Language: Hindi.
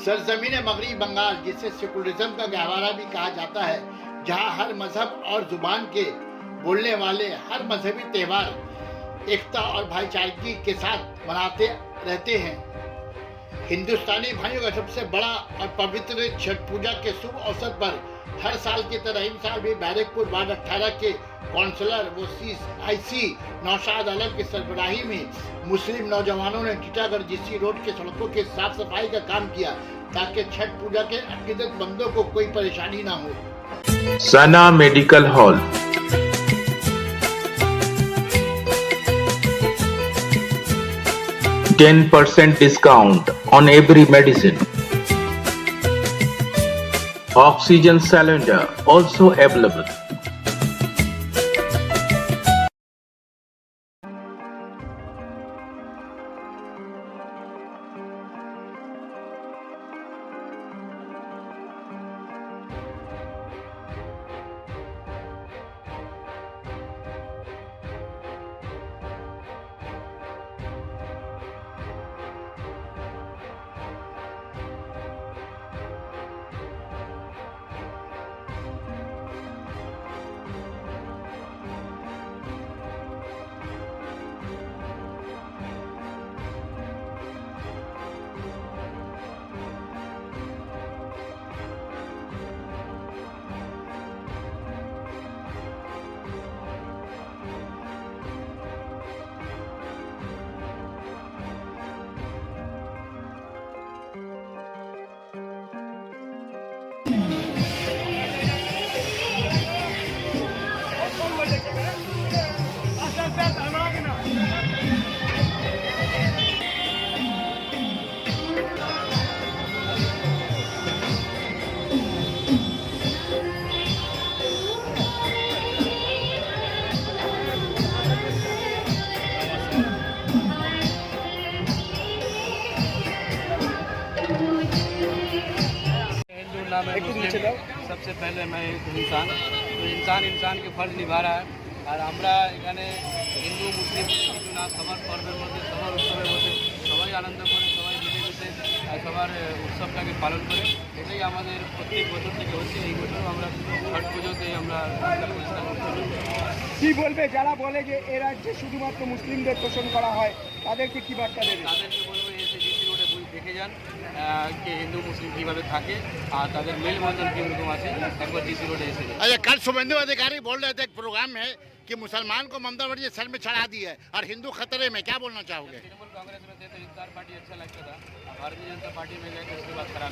सरजमीन मगरबी बंगाल, जिसे सेकुलरिज्म का गहवारा भी कहा जाता है, जहां हर मजहब और जुबान के बोलने वाले हर मजहबी त्यौहार एकता और भाईचारगी के साथ मनाते रहते हैं। हिंदुस्तानी भाइयों का सबसे बड़ा और पवित्र छठ पूजा के शुभ अवसर पर हर साल की तरह इन साल भी बैरकपुर वार्ड 18 के काउंसलर व IC नौशद आलम की सरबराही में मुस्लिम नौजवानों ने टीटागढ़ GC रोड के सड़कों के साफ सफाई का काम किया, ताकि छठ पूजा के अकीदतमंदों को कोई परेशानी न हो। सना medical hall, %10 discount on every medicine. Oxygen cylinder also available. सबसे पहले मैं इंसान, तो इंसान के फर्ज निभा रहा है। और আমরা এখানে হিন্দু মুসলিম কিছু না, সবার পর্বের মধ্যে সবার উৎসবের মধ্যে সবাই আনন্দ করে, সবাই মিলেমিশে সবার উৎসবটাকে পালন করে, এটাই আমাদের প্রত্যেক বছর থেকে হচ্ছে। এই বছরও আমরা ছট পুজোতে আমরা কি বলবে যারা বলে যে এ রাজ্যে শুধুমাত্র মুসলিমদের তোষণ করা হয়, তাদেরকে কি বার্তা দেবে? তাদেরকে বলবো এসে GC রোডে দেখে যান कि हिंदू मुस्लिम কিভাবে থাকে আর তাদের মেলবন্ধন কিরকম আছে, একবার GC रोडे एसे। अच्छा, कल शुभेंदु अधिकारी बोल रहे थे एक प्रोग्राम में कि मुसलमान को ममता बनर्जी सर में चढ़ा दी है और हिंदू खतरे में, क्या बोलना चाहोगे? तृणमूल कांग्रेस में थे तो इंसार पार्टी अच्छा लगता था, भारतीय जनता पार्टी में गए तो उसके बाद खराब।